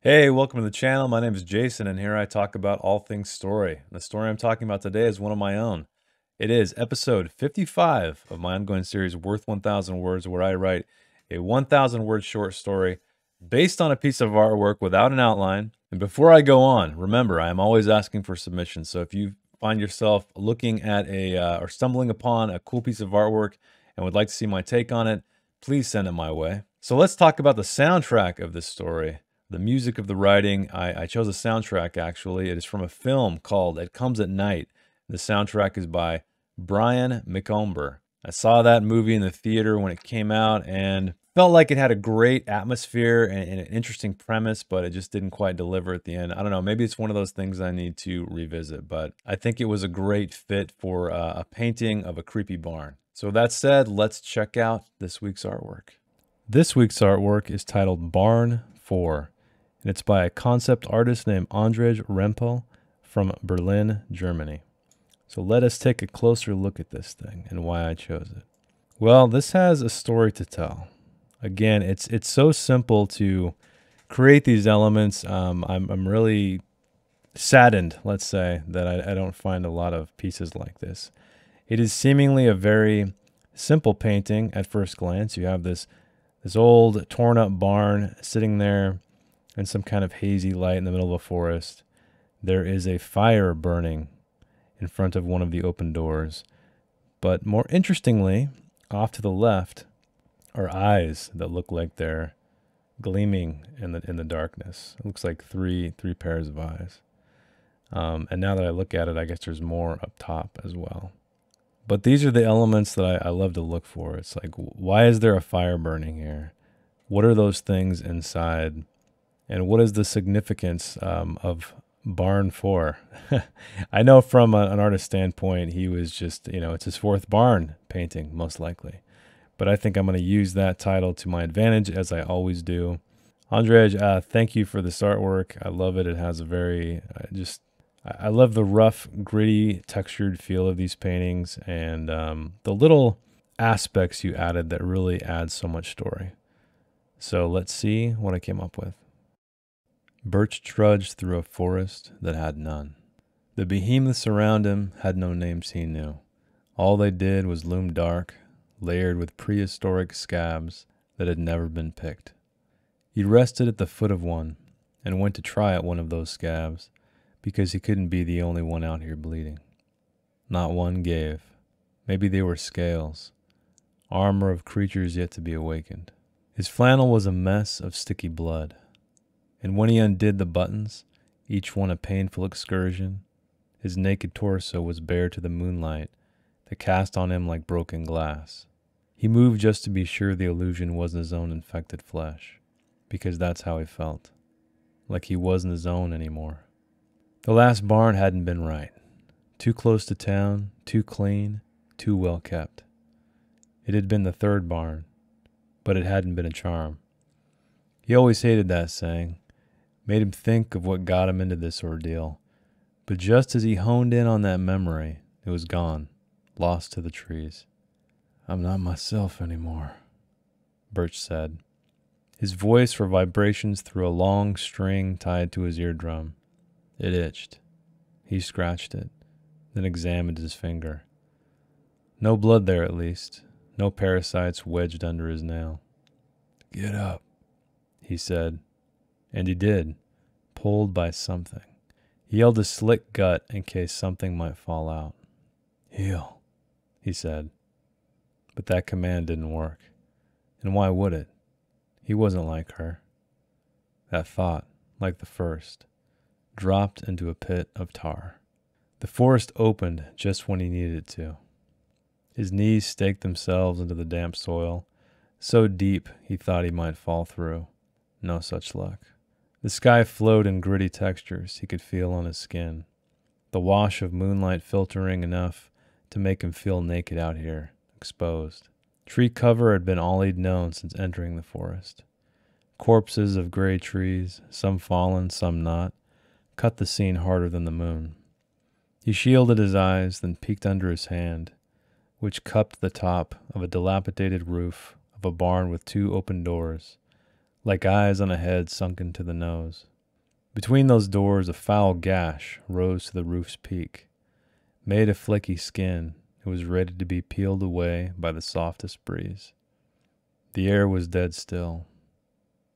Hey, welcome to the channel. My name is Jason, and here I talk about all things story. And the story I'm talking about today is one of my own. It is episode 55 of my ongoing series, Worth 1,000 Words, where I write a 1,000 word short story based on a piece of artwork without an outline. And before I go on, remember, I am always asking for submissions. So if you find yourself looking at or stumbling upon a cool piece of artwork and would like to see my take on it, please send it my way. So let's talk about the soundtrack of this story. The music of the writing, I chose a soundtrack actually. It is from a film called It Comes at Night. The soundtrack is by Brian McComber. I saw that movie in the theater when it came out and felt like it had a great atmosphere and an interesting premise, but it just didn't quite deliver at the end. I don't know, maybe it's one of those things I need to revisit, but I think it was a great fit for a painting of a creepy barn. So that said, let's check out this week's artwork. This week's artwork is titled Barn 4. And it's by a concept artist named Andrej Rempel from Berlin, Germany. So let us take a closer look at this thing and why I chose it. Well, this has a story to tell. Again, it's so simple to create these elements. I'm really saddened, let's say, that I don't find a lot of pieces like this. It is seemingly a very simple painting at first glance. You have this old torn up barn sitting there and some kind of hazy light in the middle of a forest. There is a fire burning in front of one of the open doors. But more interestingly, off to the left are eyes that look like they're gleaming in the darkness. It looks like three pairs of eyes. And now that I look at it, I guess there's more up top as well. But these are the elements that I love to look for. It's like, why is there a fire burning here? What are those things inside? And what is the significance of Barn 4? I know from an artist standpoint, he was just, it's his fourth barn painting, most likely. But I think I'm going to use that title to my advantage, as I always do. Andrej, thank you for this artwork. I love it. It has a very, I love the rough, gritty, textured feel of these paintings and the little aspects you added that really add so much story. So let's see what I came up with. Birch trudged through a forest that had none. The behemoths around him had no names he knew. All they did was loom dark, layered with prehistoric scabs that had never been picked. He rested at the foot of one and went to try at one of those scabs because he couldn't be the only one out here bleeding. Not one gave. Maybe they were scales, armor of creatures yet to be awakened. His flannel was a mess of sticky blood. And when he undid the buttons, each one a painful excursion, his naked torso was bare to the moonlight that cast on him like broken glass. He moved just to be sure the illusion wasn't his own infected flesh, because that's how he felt, like he wasn't his own anymore. The last barn hadn't been right. Too close to town, too clean, too well kept. It had been the third barn, but it hadn't been a charm. He always hated that saying. Made him think of what got him into this ordeal. But just as he honed in on that memory, it was gone, lost to the trees. I'm not myself anymore, Birch said. His voice were vibrations through a long string tied to his eardrum. It itched. He scratched it, then examined his finger. No blood there, at least. No parasites wedged under his nail. Get up, he said. And he did, pulled by something. He held his slick gut in case something might fall out. Heal, he said. But that command didn't work. And why would it? He wasn't like her. That thought, like the first, dropped into a pit of tar. The forest opened just when he needed it to. His knees staked themselves into the damp soil, so deep he thought he might fall through. No such luck. The sky flowed in gritty textures he could feel on his skin, the wash of moonlight filtering enough to make him feel naked out here, exposed. Tree cover had been all he'd known since entering the forest. Corpses of gray trees, some fallen, some not, cut the scene harder than the moon. He shielded his eyes, then peeked under his hand, which cupped the top of a dilapidated roof of a barn with two open doors, like eyes on a head sunken to the nose. Between those doors, a foul gash rose to the roof's peak. Made of flaky skin, it was ready to be peeled away by the softest breeze. The air was dead still.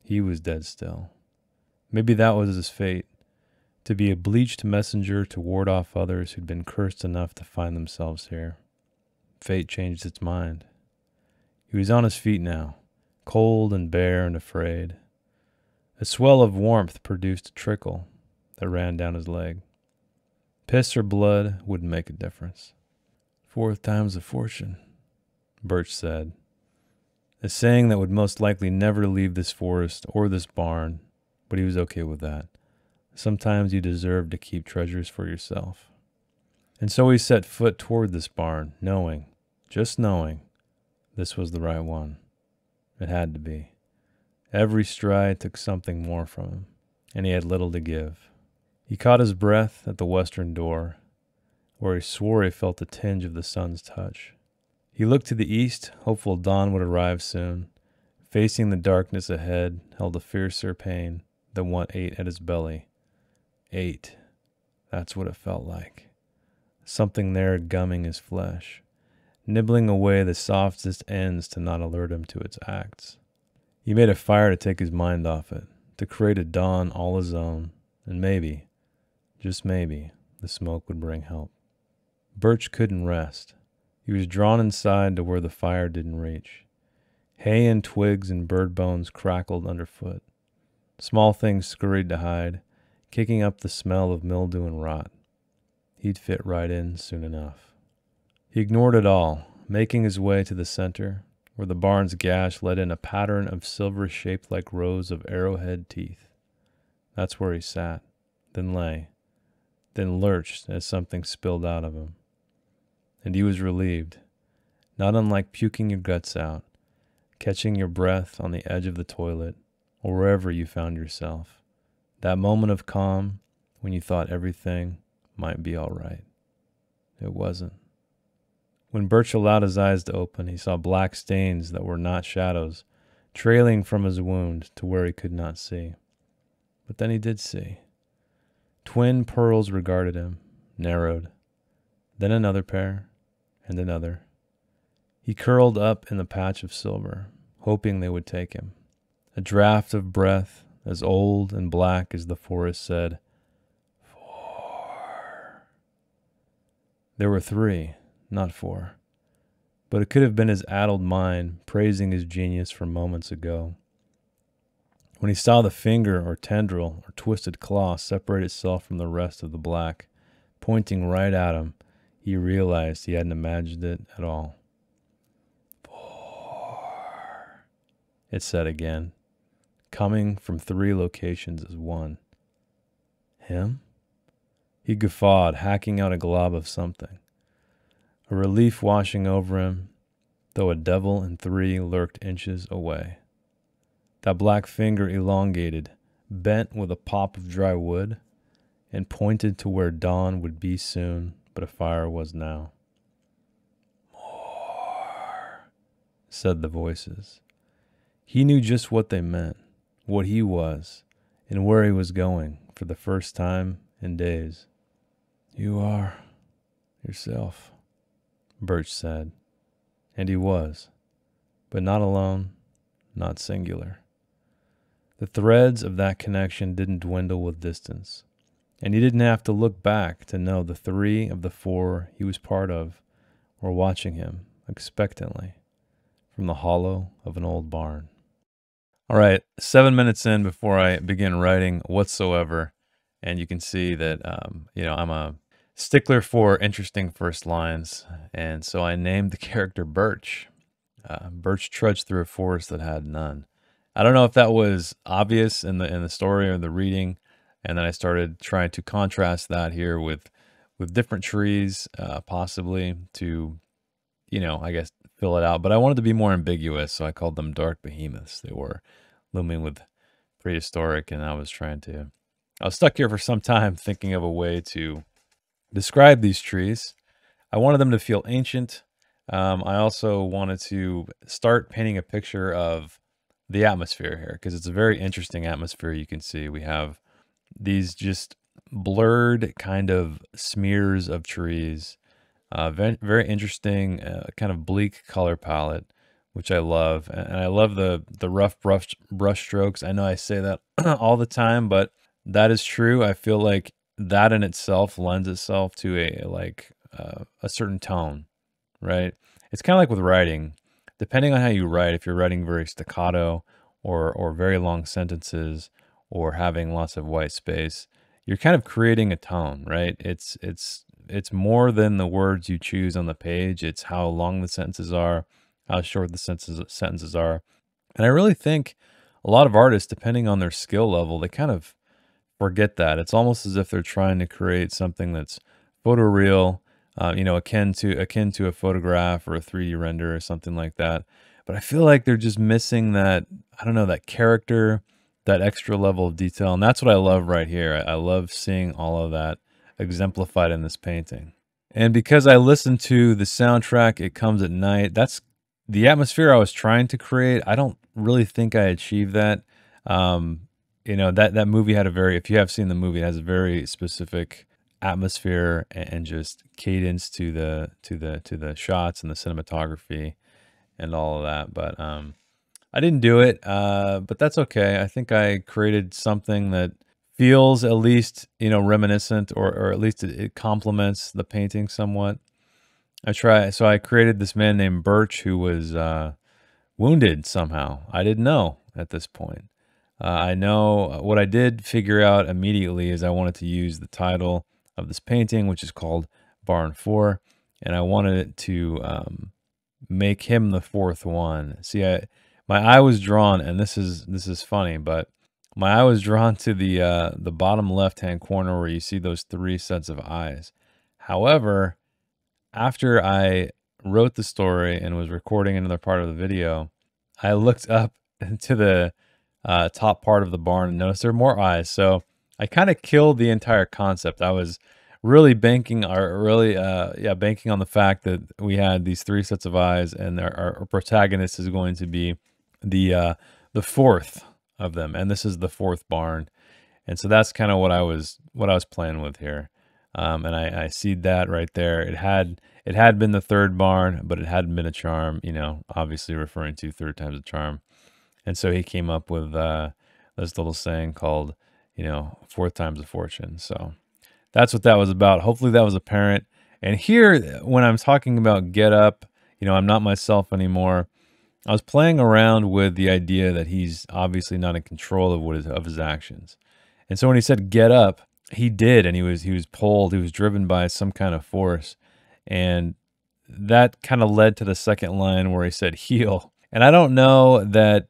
He was dead still. Maybe that was his fate, to be a bleached messenger to ward off others who'd been cursed enough to find themselves here. Fate changed its mind. He was on his feet now, cold and bare and afraid. A swell of warmth produced a trickle that ran down his leg. Piss or blood wouldn't make a difference. 4th time's a fortune, Birch said. A saying that would most likely never leave this forest or this barn, but he was okay with that. Sometimes you deserve to keep treasures for yourself. And so he set foot toward this barn, knowing, just knowing, this was the right one. It had to be. Every stride took something more from him, and he had little to give. He caught his breath at the western door, where he swore he felt the tinge of the sun's touch. He looked to the east, hopeful dawn would arrive soon. Facing the darkness ahead held a fiercer pain than what ate at his belly. Ate. That's what it felt like. Something there gumming his flesh, nibbling away the softest ends to not alert him to its acts. He made a fire to take his mind off it, to create a dawn all his own, and maybe, just maybe, the smoke would bring help. Birch couldn't rest. He was drawn inside to where the fire didn't reach. Hay and twigs and bird bones crackled underfoot. Small things scurried to hide, kicking up the smell of mildew and rot. He'd fit right in soon enough. He ignored it all, making his way to the center, where the barn's gash let in a pattern of silver shaped like rows of arrowhead teeth. That's where he sat, then lay, then lurched as something spilled out of him. And he was relieved, not unlike puking your guts out, catching your breath on the edge of the toilet, or wherever you found yourself. That moment of calm when you thought everything might be all right. It wasn't. When Birch allowed his eyes to open, he saw black stains that were not shadows, trailing from his wound to where he could not see. But then he did see. Twin pearls regarded him, narrowed. Then another pair, and another. He curled up in the patch of silver, hoping they would take him. A draft of breath, as old and black as the forest, said, 4. There were 3, not 4. But it could have been his addled mind praising his genius from moments ago. When he saw the finger or tendril or twisted claw separate itself from the rest of the black, pointing right at him, he realized he hadn't imagined it at all. 4, it said again, coming from 3 locations as one. Him? He guffawed, hacking out a glob of something. A relief washing over him, though a devil in 3 lurked inches away. That black finger elongated, bent with a pop of dry wood, and pointed to where dawn would be soon, but a fire was now. More, said the voices. He knew just what they meant, what he was, and where he was going for the first time in days. You are yourself, Birch said. And he was, but not alone, not singular. The threads of that connection didn't dwindle with distance, and he didn't have to look back to know the 3 of the 4 he was part of were watching him expectantly from the hollow of an old barn. All right, 7 minutes in before I begin writing whatsoever, and you can see that I'm a stickler for interesting first lines, and so I named the character Birch. Birch trudged through a forest that had none. I don't know if that was obvious in the story or the reading, and then I started trying to contrast that here with different trees, possibly to, I guess fill it out. But I wanted to be more ambiguous, so I called them dark behemoths. They were looming with prehistoric, and I was stuck here for some time thinking of a way to describe these trees. I wanted them to feel ancient. I also wanted to start painting a picture of the atmosphere here, because it's a very interesting atmosphere. You can see we have these just blurred kind of smears of trees. Very interesting, kind of bleak color palette, which I love, and I love the rough brush strokes. I know I say that all the time, but that is true. I feel like that in itself lends itself to a certain tone, right? It's kind of like with writing. Depending on how you write, if you're writing very staccato or very long sentences or having lots of white space, you're kind of creating a tone, right? It's more than the words you choose on the page. It's how long the sentences are, how short the sentences are. And I really think a lot of artists, depending on their skill level, they kind of forget that. It's almost as if they're trying to create something that's photoreal, akin to a photograph or a 3D render or something like that. But I feel like they're just missing that, I don't know, that character, that extra level of detail. And that's what I love right here. I love seeing all of that exemplified in this painting. And because I listen to the soundtrack, It Comes at Night, that's the atmosphere I was trying to create. I don't really think I achieved that. Um, that movie had a very, if you have seen the movie, it has a very specific atmosphere and just cadence to the shots and the cinematography and all of that. But I didn't do it, but that's okay. I think I created something that feels at least, reminiscent, or at least it complements the painting somewhat. So I created this man named Birch who was wounded somehow. I didn't know at this point. I know what I did figure out immediately is I wanted to use the title of this painting, which is called Barn 4, and I wanted it to make him the fourth one. See, my eye was drawn, and this is funny, but my eye was drawn to the bottom left-hand corner where you see those three sets of eyes. However, after I wrote the story and was recording another part of the video, I looked up to the top part of the barn and noticed there are more eyes. So I kind of killed the entire concept. I was really banking on the fact that we had these three sets of eyes, and our protagonist is going to be the fourth of them, and this is the fourth barn. And so that's kind of what I was playing with here. And I see that right there. It had been the third barn, but it hadn't been a charm, obviously referring to third time's a charm. And so he came up with this little saying called, fourth time's a fortune. So that's what that was about. Hopefully that was apparent. And here, when I'm talking about get up, I'm not myself anymore. I was playing around with the idea that he's obviously not in control of his actions. And so when he said get up, he did, and he was pulled, he was driven by some kind of force. And that kind of led to the second line where he said heal. And I don't know that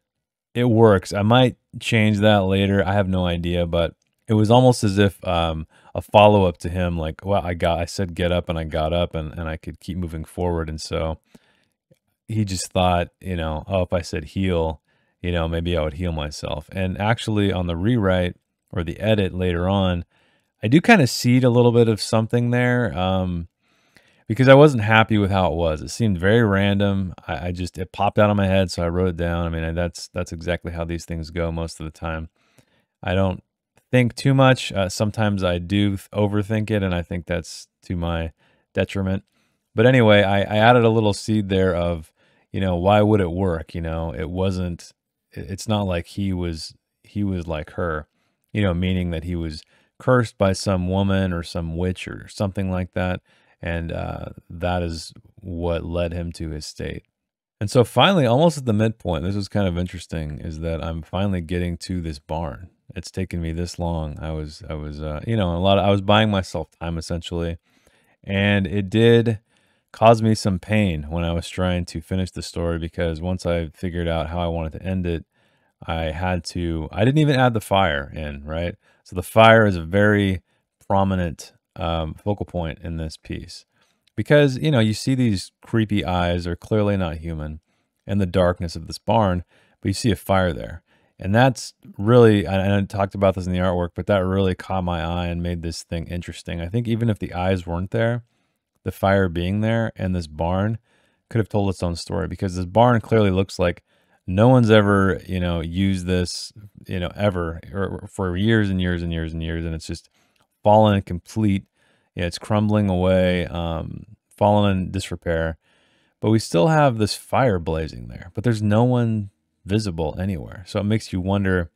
it works. I might change that later. I have no idea, but it was almost as if a follow-up to him, like, well, I said get up, and I got up, and I could keep moving forward. And so he just thought, oh, if I said heal, maybe I would heal myself. And actually on the rewrite or the edit later on, I do kind of seed a little bit of something there, because I wasn't happy with how it was. It seemed very random. It popped out of my head, so I wrote it down. I mean, that's exactly how these things go most of the time. I don't think too much. Sometimes I do overthink it, and I think that's to my detriment. But anyway, I added a little seed there of, why would it work? It's not like he was like her, meaning that he was cursed by some woman or some witch or something like that. And that is what led him to his state. And so finally, almost at the midpoint, this was kind of interesting, is that I'm finally getting to this barn. It's taken me this long. I was I was buying myself time essentially. And it did cause me some pain when I was trying to finish the story, because once I figured out how I wanted to end it, I didn't even add the fire in, right? So the fire is a very prominent focal point in this piece, because, you see these creepy eyes are clearly not human in the darkness of this barn, but you see a fire there. And that's really, and I talked about this in the artwork, but that really caught my eye and made this thing interesting. I think even if the eyes weren't there, the fire being there and this barn could have told its own story, because this barn clearly looks like No one's ever, used this, ever or for years and years and years and years, and it's just fallen in complete. Yeah, it's crumbling away, fallen in disrepair. But we still have this fire blazing there, but there's no one visible anywhere. So it makes you wonder.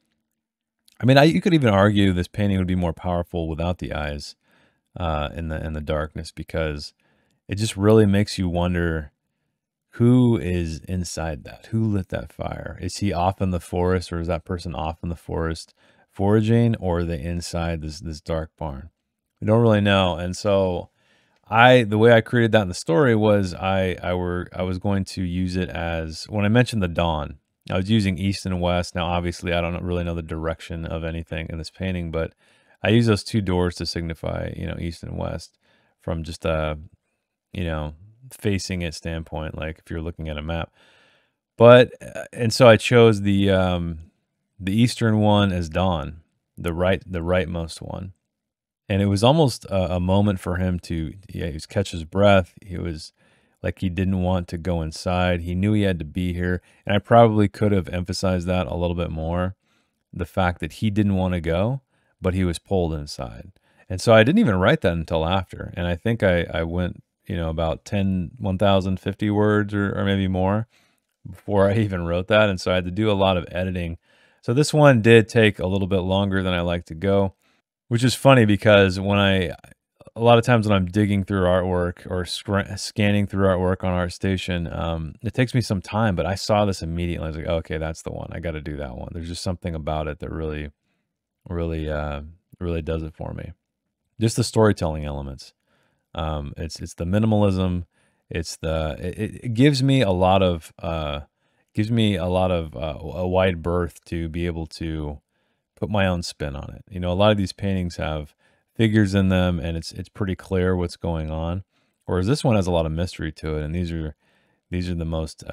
I mean, you could even argue this painting would be more powerful without the eyes in the darkness, because it just really makes you wonder who is inside that? Who lit that fire? Is he off in the forest, or is that person off in the forest foraging, or are they inside this dark barn? We don't really know. And so the way I created that in the story was I was going to use it as, when I mentioned the dawn, I was using east and west. Now, obviously, I don't really know the direction of anything in this painting, but I use those two doors to signify, east and west, from just you know, facing it standpoint, like if you're looking at a map. But and so I chose the eastern one as dawn, the rightmost one. And it was almost a moment for him to, yeah, he was catch his breath. He was like he didn't want to go inside. He knew he had to be here. And I probably could have emphasized that a little bit more. The fact that he didn't want to go, but he was pulled inside. And so I didn't even write that until after. And I think I went, about 1,050 words or maybe more before I even wrote that. And so I had to do a lot of editing. So this one did take a little bit longer than I like to go, which is funny because a lot of times when I'm digging through artwork or scanning through artwork on ArtStation, it takes me some time, but I saw this immediately. I was like, okay, that's the one. I got to do that one. There's just something about it that really, really, really does it for me. Just the storytelling elements. It's the minimalism. It gives me a lot of, a wide berth to be able to put my own spin on it. A lot of these paintings have figures in them, and it's pretty clear what's going on. Whereas this one has a lot of mystery to it, and these are the most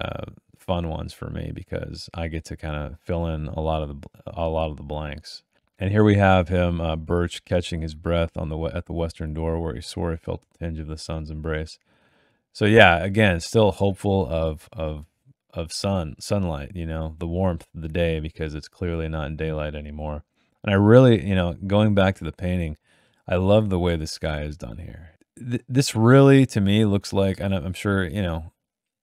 fun ones for me, because I get to kind of fill in a lot of the blanks. And here we have him, Birch, catching his breath at the western door, where he swore he felt the tinge of the sun's embrace. So yeah, again, still hopeful of sunlight, the warmth of the day, because it's clearly not in daylight anymore. And I really, going back to the painting, I love the way the sky is done here. This really, to me, looks like, and I'm sure,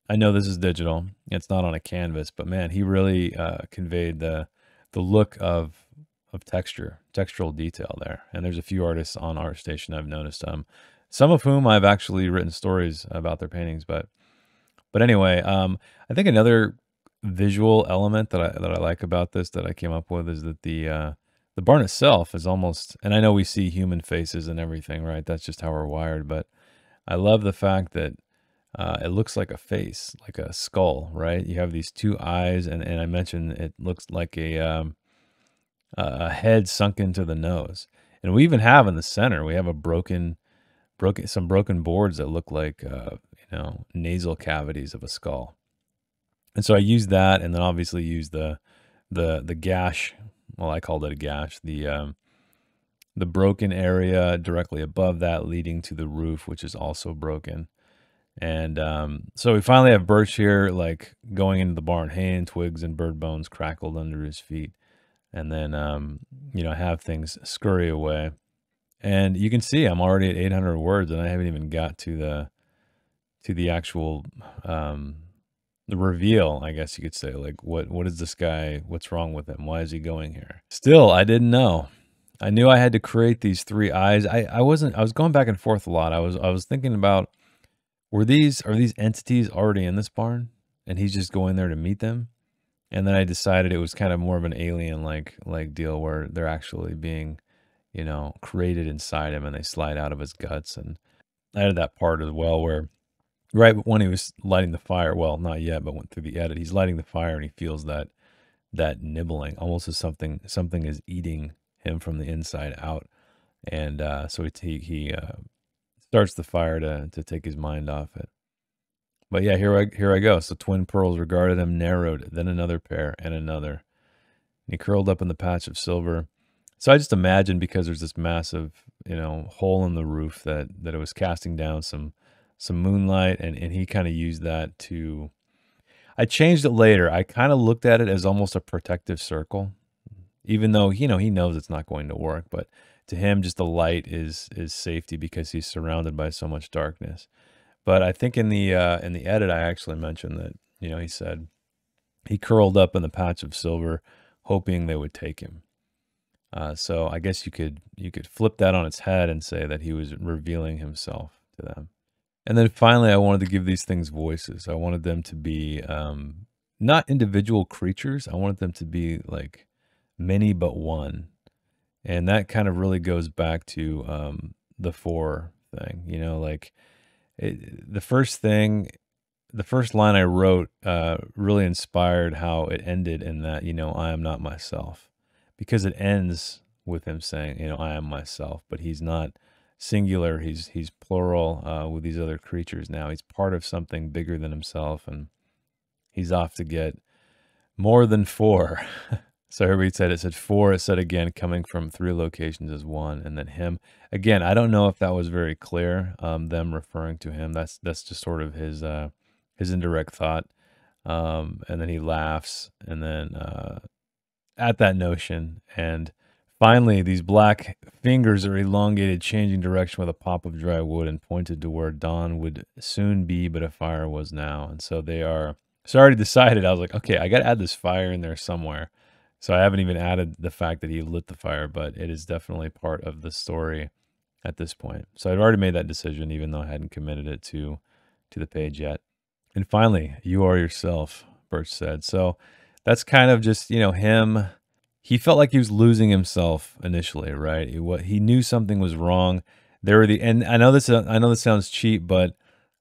I know this is digital, it's not on a canvas, but man, he really conveyed the look of textural detail there. And there's a few artists on ArtStation I've noticed, some of whom I've actually written stories about their paintings, but anyway, I think another visual element that I like about this, that I came up with, is that the barn itself is almost, and I know we see human faces and everything, right? That's just how we're wired, but I love the fact that it looks like a face, like a skull, right? You have these two eyes, and I mentioned it looks like a head sunk into the nose. And we even have in the center, we have some broken boards that look like nasal cavities of a skull. And so I used that, and then obviously used the gash. Well, I called it a gash. The broken area directly above that, leading to the roof, which is also broken. And so we finally have Birch here, like going into the barn. Hay and twigs and bird bones crackled under his feet, and then have things scurry away. And you can see I'm already at 800 words, and I haven't even got to the actual the reveal, I guess you could say. Like, what is this guy? What's wrong with him? Why is he going here? Still, I didn't know. I knew I had to create these three eyes. I was going back and forth a lot. I was thinking about, are these entities already in this barn, and he's just going there to meet them? And then I decided it was kind of more of an alien like deal, where they're actually being, created inside him, and they slide out of his guts. And I added that part as well, where right when he was lighting the fire, well, not yet, but went through the edit, he's lighting the fire, and he feels that nibbling, almost as something is eating him from the inside out. And so he starts the fire to take his mind off it. But yeah, here I go. So twin pearls regarded him, narrowed, then another pair, and another. And he curled up in the patch of silver. So I just imagine, because there's this massive, hole in the roof, that it was casting down some moonlight, and he kind of used that to, I changed it later. I kind of looked at it as almost a protective circle, even though, he knows it's not going to work, but to him, just the light is safety because he's surrounded by so much darkness. But I think in the edit, I actually mentioned that, he said he curled up in the patch of silver, hoping they would take him. So I guess you could flip that on its head and say that he was revealing himself to them. And then finally, I wanted to give these things voices. I wanted them to be not individual creatures. I wanted them to be like many but one. And that kind of really goes back to the four thing. Like the first thing, the first line I wrote really inspired how it ended in that, I am not myself. Because it ends with him saying, I am myself, but he's not singular, he's plural with these other creatures now. He's part of something bigger than himself, and he's off to get more than four. So everybody said, it said four, it said again, coming from three locations as one, and then him. Again, I don't know if that was very clear, them referring to him. That's just sort of his indirect thought. And then he laughs, and then at that notion. And finally, these black fingers are elongated, changing direction with a pop of dry wood, and pointed to where dawn would soon be, but a fire was now. And so they are. So I already decided. I was like, okay, I got to add this fire in there somewhere. So I haven't even added the fact that he lit the fire, but it is definitely part of the story at this point. So I'd already made that decision, even though I hadn't committed it to the page yet. And finally, you are yourself, Birch said. So that's kind of just, him. He felt like he was losing himself initially, right? He knew something was wrong. And I know this sounds cheap, but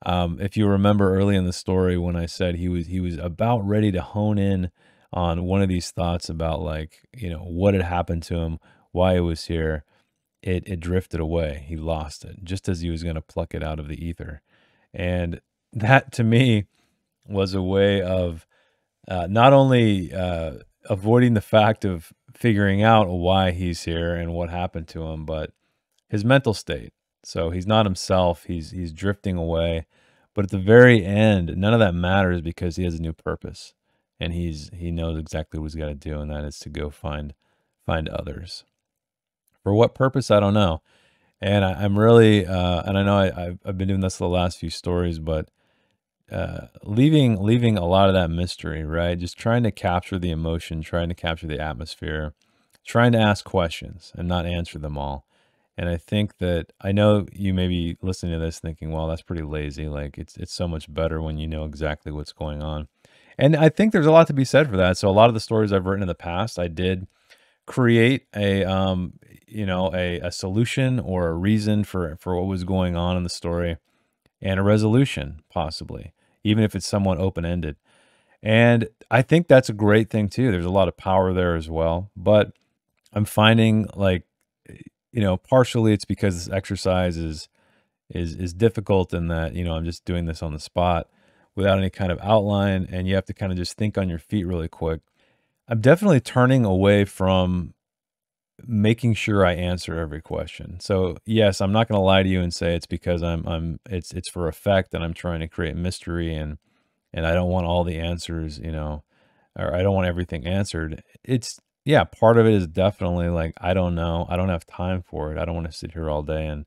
if you remember early in the story when I said he was about ready to hone in on one of these thoughts about, like, what had happened to him, why he was here, it drifted away. He lost it just as he was going to pluck it out of the ether. And that to me was a way of not only avoiding the fact of figuring out why he's here and what happened to him, but his mental state. So he's not himself. He's drifting away. But at the very end, none of that matters because he has a new purpose, and he knows exactly what he's got to do, and that is to go find others. For what purpose, I don't know. And I'm really, and I know I've been doing this the last few stories, but leaving a lot of that mystery, right? Just trying to capture the emotion, trying to capture the atmosphere, trying to ask questions and not answer them all. And I think that I know you may be listening to this thinking, well, that's pretty lazy. Like it's so much better when you know exactly what's going on. And I think there's a lot to be said for that. So a lot of the stories I've written in the past, I did create a solution or a reason for what was going on in the story, and a resolution possibly, even if it's somewhat open-ended. And I think that's a great thing too. There's a lot of power there as well. But I'm finding, like, partially it's because this exercise is difficult in that, I'm just doing this on the spot without any kind of outline, and you have to kind of just think on your feet really quick. I'm definitely turning away from making sure I answer every question. So yes, I'm not going to lie to you and say it's because it's for effect and I'm trying to create mystery, and I don't want all the answers, or I don't want everything answered. Yeah, part of it is definitely like, I don't know. I don't have time for it. I don't want to sit here all day and,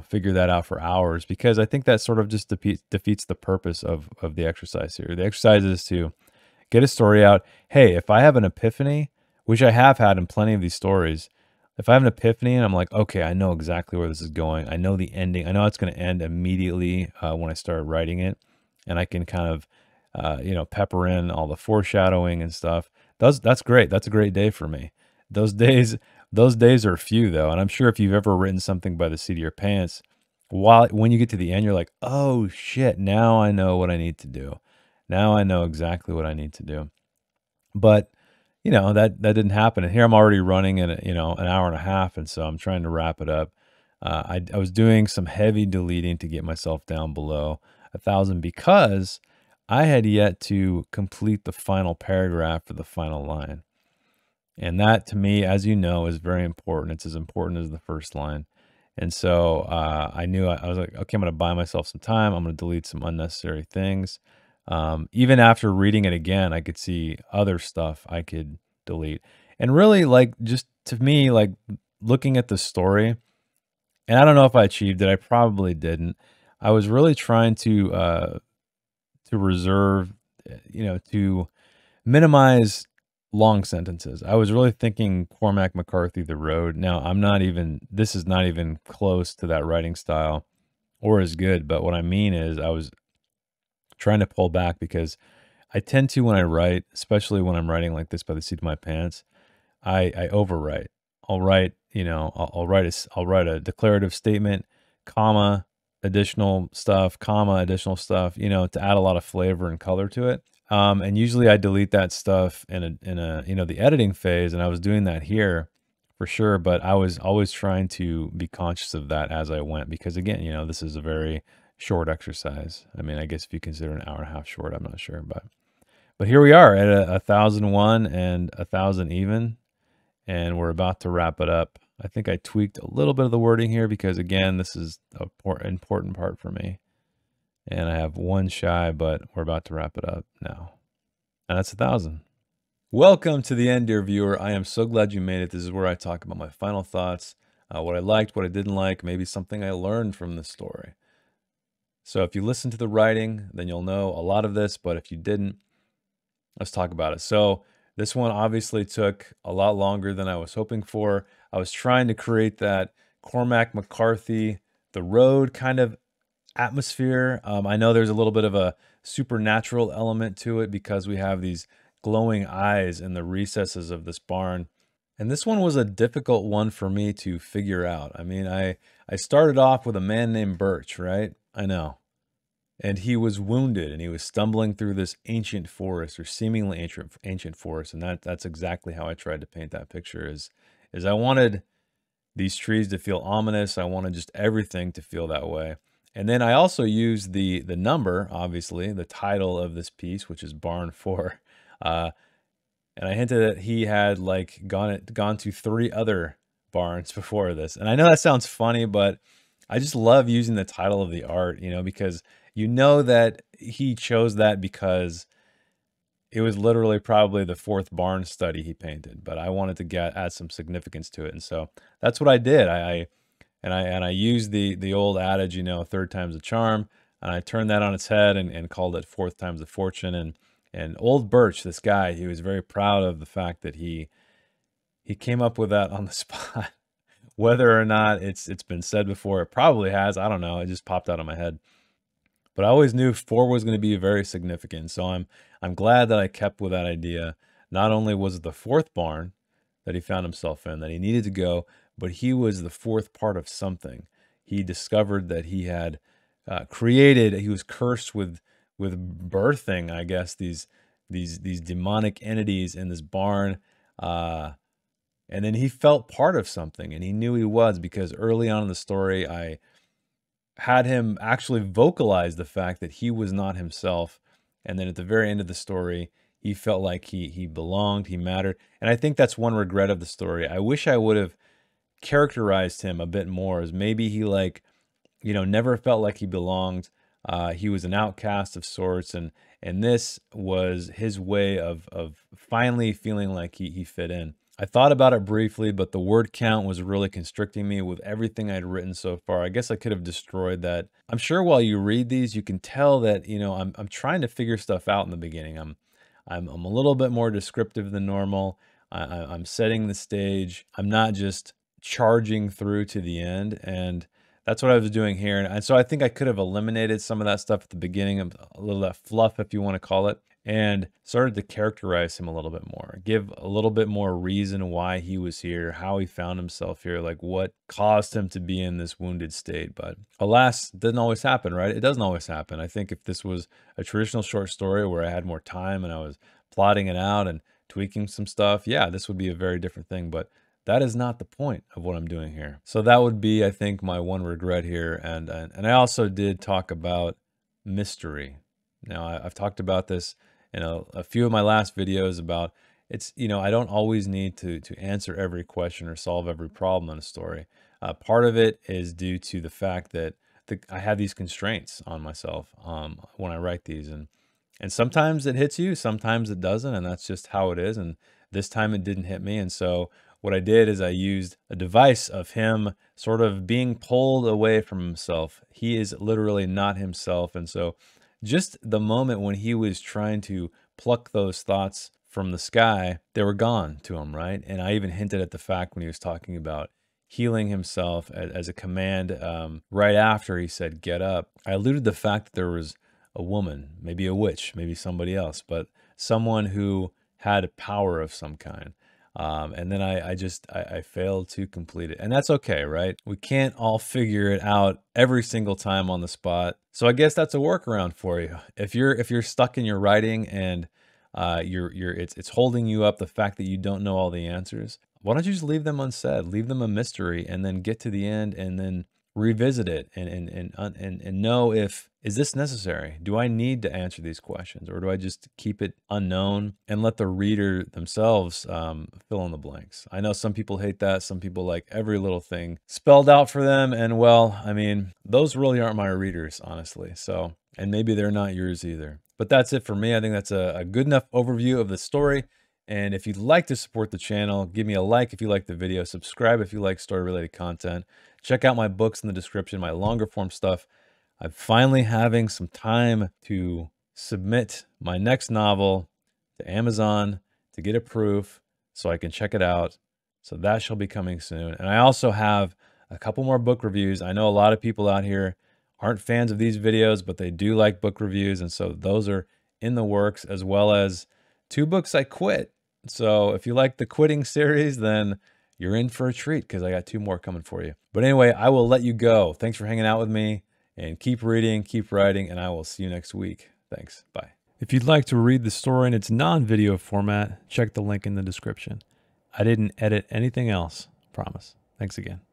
figure that out for hours, because I think that sort of just defeats the purpose of the exercise here. The exercise is to get a story out. Hey, if I have an epiphany, which I have had in plenty of these stories, if I have an epiphany and I'm like, okay, I know exactly where this is going. I know the ending. I know it's going to end immediately when I start writing it. And I can kind of, pepper in all the foreshadowing and stuff. That's great. That's a great day for me. Those days are few though. And I'm sure if you've ever written something by the seat of your pants, when you get to the end, you're like, oh shit, now I know what I need to do. Now I know exactly what I need to do. But that didn't happen. And here I'm already running in an hour and a half. And so I'm trying to wrap it up. I was doing some heavy deleting to get myself down below 1,000 because I had yet to complete the final paragraph for the final line. And that to me, as you know, is very important. It's as important as the first line. And so I knew I was like, okay, I'm going to buy myself some time. I'm going to delete some unnecessary things. Even after reading it again, I could see other stuff I could delete. And really, like, just to me, like, looking at the story, and I don't know if I achieved it, I probably didn't. I was really trying to reserve, to minimize long sentences. I was really thinking Cormac McCarthy, The Road. Now, this is not even close to that writing style or as good, but what I mean is I was trying to pull back because I tend to, when I write, especially when I'm writing like this by the seat of my pants, I overwrite. I'll write, I'll write a declarative statement, comma, additional stuff, comma, additional stuff, to add a lot of flavor and color to it. And usually I delete that stuff in a the editing phase, and I was doing that here for sure, but I was always trying to be conscious of that as I went because again, this is a very short exercise. I mean, I guess if you consider an hour and a half short, I'm not sure, but here we are at 1,001 and 1,000 even, and we're about to wrap it up. I think I tweaked a little bit of the wording here because again, this is a important part for me. And I have one shy, but we're about to wrap it up now. And that's 1,000. Welcome to the end, dear viewer. I am so glad you made it. This is where I talk about my final thoughts, what I liked, what I didn't like, maybe something I learned from the story. So if you listen to the writing, then you'll know a lot of this, but if you didn't, let's talk about it. So this one obviously took a lot longer than I was hoping for. I was trying to create that Cormac McCarthy, The Road kind of atmosphere. I know there's a little bit of a supernatural element to it because we have these glowing eyes in the recesses of this barn. And this one was a difficult one for me to figure out. I mean, I started off with a man named Birch, right? I know. And he was wounded and he was stumbling through this ancient forest or seemingly ancient forest. And that's exactly how I tried to paint that picture is I wanted these trees to feel ominous. I wanted just everything to feel that way. And then I also used the number, obviously, the title of this piece, which is Barn 4. And I hinted that he had like gone to 3 other barns before this. And I know that sounds funny, but I just love using the title of the art, because that he chose that because it was literally probably the 4th barn study he painted, but I wanted to add some significance to it. And so that's what I did. I used the old adage, 3rd time's a charm, and I turned that on its head and called it 4th time's a fortune. And old Birch, this guy, he was very proud of the fact that he came up with that on the spot. Whether or not it's been said before, it probably has. I don't know. It just popped out of my head. But I always knew 4 was going to be very significant. So I'm glad that I kept with that idea. Not only was it the 4th barn that he found himself in that he needed to go, but he was the 4th part of something. He discovered that he had he was cursed with birthing, I guess, these demonic entities in this barn. And then he felt part of something, and he knew he was because early on in the story, I had him actually vocalize the fact that he was not himself. And then at the very end of the story, he felt like he belonged, he mattered. And I think that's one regret of the story. I wish I would have characterized him a bit more as maybe he never felt like he belonged. He was an outcast of sorts, and this was his way of finally feeling like he fit in. I thought about it briefly, but the word count was really constricting me with everything I'd written so far. I guess I could have destroyed that. I'm sure while you read these, you can tell that I'm trying to figure stuff out in the beginning. I'm a little bit more descriptive than normal. I'm setting the stage. I'm not just charging through to the end, and that's what I was doing here. And so I think I could have eliminated some of that stuff at the beginning, a little of that fluff, if you want to call it, and started to characterize him a little bit more, give a little bit more reason why he was here, how he found himself here, like what caused him to be in this wounded state. But alas, it doesn't always happen, right? It doesn't always happen. I think if this was a traditional short story where I had more time and I was plotting it out and tweaking some stuff, yeah, this would be a very different thing. But that is not the point of what I'm doing here. So that would be, I think, my one regret here. And I also did talk about mystery. Now, I've talked about this in a few of my last videos about I don't always need to answer every question or solve every problem in a story. Part of it is due to the fact that I have these constraints on myself when I write these. And And sometimes it hits you, sometimes it doesn't, and that's just how it is. And this time it didn't hit me. And so what I did is I used a device of him sort of being pulled away from himself. He is literally not himself. And so just the moment when he was trying to pluck those thoughts from the sky, they were gone to him, right? And I even hinted at the fact when he was talking about healing himself as a command right after he said, get up. I alluded to the fact that there was a woman, maybe a witch, maybe somebody else, but someone who had power of some kind. And then I failed to complete it. And that's okay, right? We can't all figure it out every single time on the spot. So I guess that's a workaround for you. If you're stuck in your writing and it's holding you up, the fact that you don't know all the answers, why don't you just leave them unsaid, leave them a mystery, and then get to the end and then revisit it and know if, is this necessary? Do I need to answer these questions, or do I just keep it unknown and let the reader themselves fill in the blanks? I know some people hate that. Some people like every little thing spelled out for them. And well, I mean, those really aren't my readers, honestly. So, and maybe they're not yours either. But that's it for me. I think that's a good enough overview of the story. And if you'd like to support the channel, give me a like if you like the video, subscribe if you like story-related content. Check out my books in the description, my longer form stuff. I'm finally having some time to submit my next novel to Amazon to get approved so I can check it out. So that shall be coming soon. And I also have a couple more book reviews. I know a lot of people out here aren't fans of these videos, but they do like book reviews. And so those are in the works, as well as 2 books I quit. So if you like the quitting series, then you're in for a treat because I got 2 more coming for you. But anyway, I will let you go. Thanks for hanging out with me, and keep reading, keep writing, and I will see you next week. Thanks. Bye. If you'd like to read the story in its non-video format, check the link in the description. I didn't edit anything else, promise. Thanks again.